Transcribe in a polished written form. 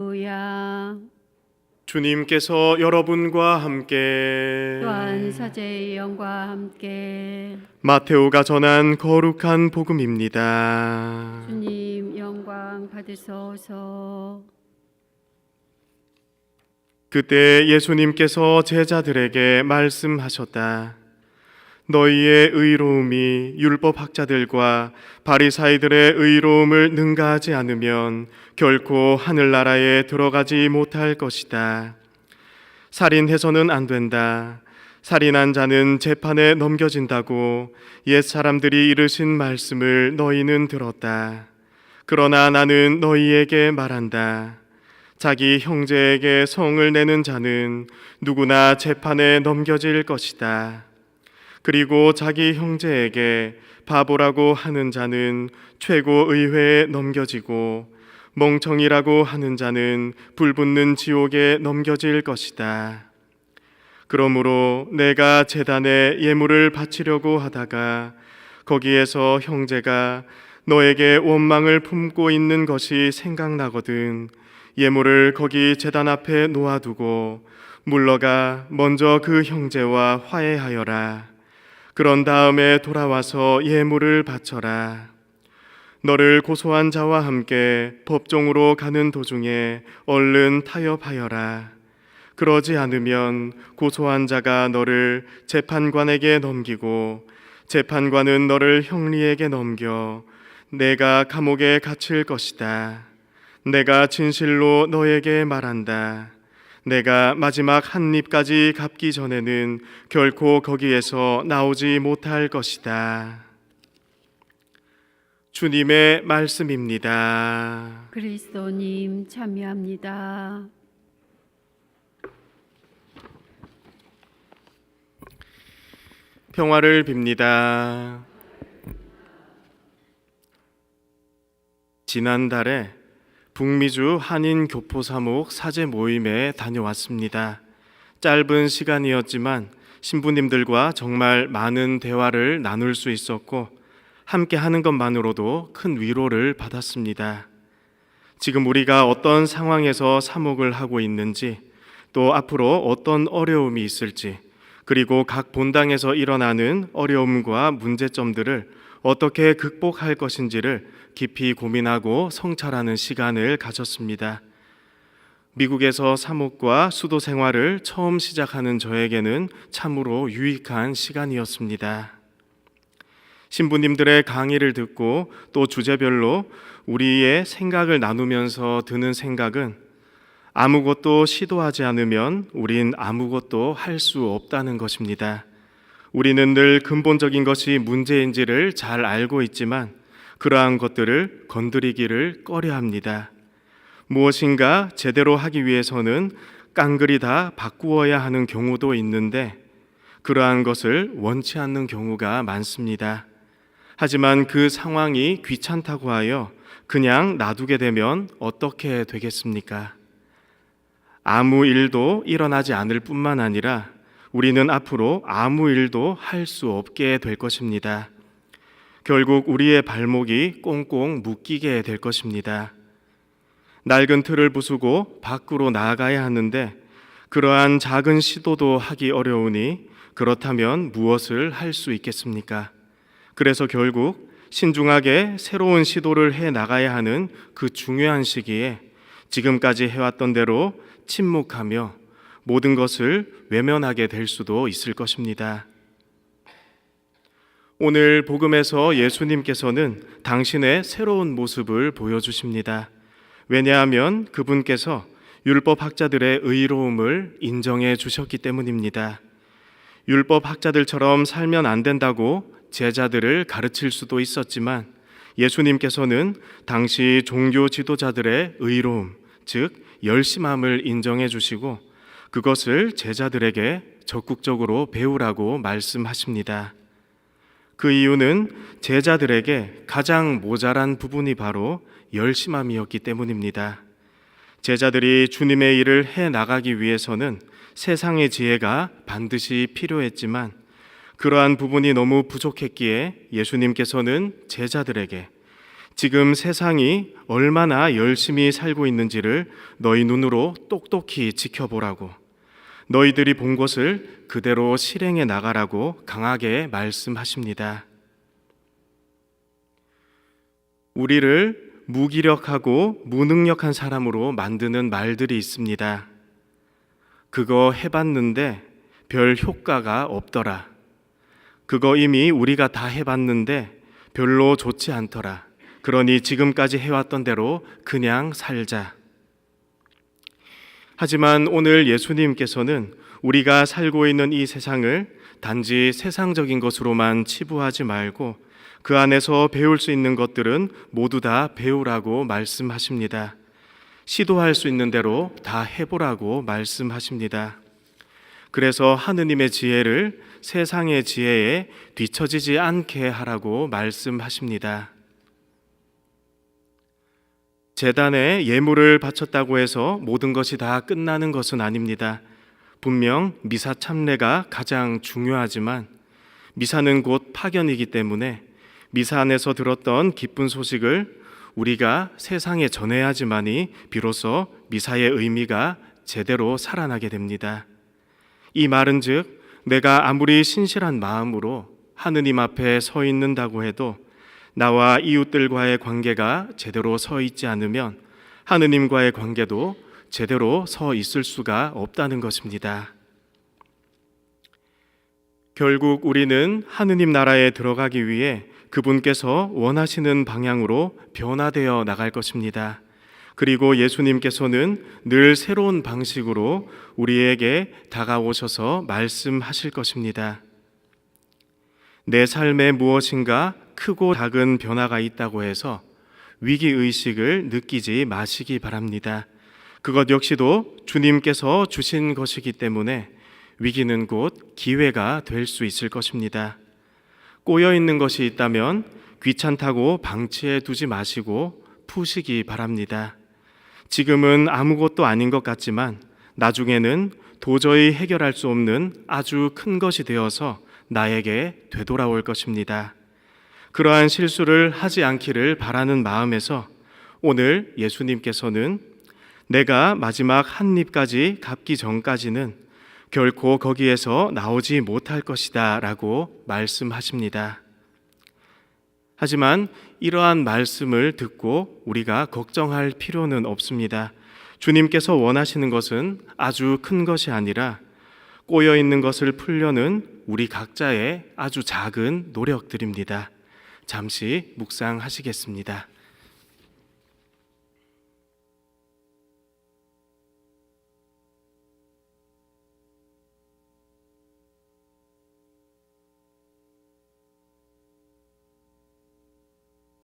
할렐루야. 주님께서 여러분과 함께 또한 사제의 영과 함께 마테오가 전한 거룩한 복음입니다. 주님 영광 받으소서. 그때 예수님께서 제자들에게 말씀하셨다. 너희의 의로움이 율법학자들과 바리사이들의 의로움을 능가하지 않으면 결코 하늘나라에 들어가지 못할 것이다. 살인해서는 안 된다. 살인한 자는 재판에 넘겨진다고 옛 사람들이 이르신 말씀을 너희는 들었다. 그러나 나는 너희에게 말한다. 자기 형제에게 성을 내는 자는 누구나 재판에 넘겨질 것이다. 그리고 자기 형제에게 바보라고 하는 자는 최고의회에 넘겨지고 멍청이라고 하는 자는 불붙는 지옥에 넘겨질 것이다. 그러므로 내가 제단에 예물을 바치려고 하다가 거기에서 형제가 너에게 원망을 품고 있는 것이 생각나거든 예물을 거기 제단 앞에 놓아두고 물러가 먼저 그 형제와 화해하여라. 그런 다음에 돌아와서 예물을 바쳐라. 너를 고소한 자와 함께 법정으로 가는 도중에 얼른 타협하여라. 그러지 않으면 고소한 자가 너를 재판관에게 넘기고 재판관은 너를 형리에게 넘겨 내가 감옥에 갇힐 것이다. 내가 진실로 너에게 말한다. 내가 마지막 한 입까지 갚기 전에는 결코 거기에서 나오지 못할 것이다. 주님의 말씀입니다. 그리스도님 참여합니다. 평화를 빕니다. 지난달에 북미주 한인 교포사목 사제 모임에 다녀왔습니다. 짧은 시간이었지만 신부님들과 정말 많은 대화를 나눌 수 있었고 함께 하는 것만으로도 큰 위로를 받았습니다. 지금 우리가 어떤 상황에서 사목을 하고 있는지 또 앞으로 어떤 어려움이 있을지 그리고 각 본당에서 일어나는 어려움과 문제점들을 어떻게 극복할 것인지를 깊이 고민하고 성찰하는 시간을 가졌습니다. 미국에서 사목과 수도 생활을 처음 시작하는 저에게는 참으로 유익한 시간이었습니다. 신부님들의 강의를 듣고 또 주제별로 우리의 생각을 나누면서 드는 생각은 아무것도 시도하지 않으면 우린 아무것도 할 수 없다는 것입니다. 우리는 늘 근본적인 것이 문제인지를 잘 알고 있지만 그러한 것들을 건드리기를 꺼려합니다. 무엇인가 제대로 하기 위해서는 깡그리 다 바꾸어야 하는 경우도 있는데 그러한 것을 원치 않는 경우가 많습니다. 하지만 그 상황이 귀찮다고 하여 그냥 놔두게 되면 어떻게 되겠습니까? 아무 일도 일어나지 않을 뿐만 아니라 우리는 앞으로 아무 일도 할 수 없게 될 것입니다. 결국 우리의 발목이 꽁꽁 묶이게 될 것입니다. 낡은 틀을 부수고 밖으로 나아가야 하는데 그러한 작은 시도도 하기 어려우니 그렇다면 무엇을 할 수 있겠습니까? 그래서 결국 신중하게 새로운 시도를 해 나가야 하는 그 중요한 시기에 지금까지 해왔던 대로 침묵하며 모든 것을 외면하게 될 수도 있을 것입니다. 오늘 복음에서 예수님께서는 당신의 새로운 모습을 보여주십니다. 왜냐하면 그분께서 율법학자들의 의로움을 인정해 주셨기 때문입니다. 율법학자들처럼 살면 안 된다고 제자들을 가르칠 수도 있었지만 예수님께서는 당시 종교 지도자들의 의로움, 즉 열심함을 인정해 주시고 그것을 제자들에게 적극적으로 배우라고 말씀하십니다. 그 이유는 제자들에게 가장 모자란 부분이 바로 열심함이었기 때문입니다. 제자들이 주님의 일을 해 나가기 위해서는 세상의 지혜가 반드시 필요했지만 그러한 부분이 너무 부족했기에 예수님께서는 제자들에게 지금 세상이 얼마나 열심히 살고 있는지를 너희 눈으로 똑똑히 지켜보라고, 너희들이 본 것을 그대로 실행해 나가라고 강하게 말씀하십니다. 우리를 무기력하고 무능력한 사람으로 만드는 말들이 있습니다. 그거 해봤는데 별 효과가 없더라. 그거 이미 우리가 다 해봤는데 별로 좋지 않더라. 그러니 지금까지 해왔던 대로 그냥 살자. 하지만 오늘 예수님께서는 우리가 살고 있는 이 세상을 단지 세상적인 것으로만 치부하지 말고 그 안에서 배울 수 있는 것들은 모두 다 배우라고 말씀하십니다. 시도할 수 있는 대로 다 해보라고 말씀하십니다. 그래서 하느님의 지혜를 세상의 지혜에 뒤처지지 않게 하라고 말씀하십니다. 제단에 예물을 바쳤다고 해서 모든 것이 다 끝나는 것은 아닙니다. 분명 미사 참례가 가장 중요하지만 미사는 곧 파견이기 때문에 미사 안에서 들었던 기쁜 소식을 우리가 세상에 전해야지만이 비로소 미사의 의미가 제대로 살아나게 됩니다. 이 말은즉 내가 아무리 신실한 마음으로 하느님 앞에 서 있는다고 해도 나와 이웃들과의 관계가 제대로 서 있지 않으면 하느님과의 관계도 제대로 서 있을 수가 없다는 것입니다. 결국 우리는 하느님 나라에 들어가기 위해 그분께서 원하시는 방향으로 변화되어 나갈 것입니다. 그리고 예수님께서는 늘 새로운 방식으로 우리에게 다가오셔서 말씀하실 것입니다. 내 삶에 무엇인가 크고 작은 변화가 있다고 해서 위기의식을 느끼지 마시기 바랍니다. 그것 역시도 주님께서 주신 것이기 때문에 위기는 곧 기회가 될 수 있을 것입니다. 꼬여 있는 것이 있다면 귀찮다고 방치해 두지 마시고 푸시기 바랍니다. 지금은 아무것도 아닌 것 같지만 나중에는 도저히 해결할 수 없는 아주 큰 것이 되어서 나에게 되돌아올 것입니다. 그러한 실수를 하지 않기를 바라는 마음에서 오늘 예수님께서는 내가 마지막 한 입까지 갚기 전까지는 결코 거기에서 나오지 못할 것이다 라고 말씀하십니다. 하지만 이러한 말씀을 듣고 우리가 걱정할 필요는 없습니다. 주님께서 원하시는 것은 아주 큰 것이 아니라 꼬여 있는 것을 풀려는 우리 각자의 아주 작은 노력들입니다. 잠시 묵상하시겠습니다.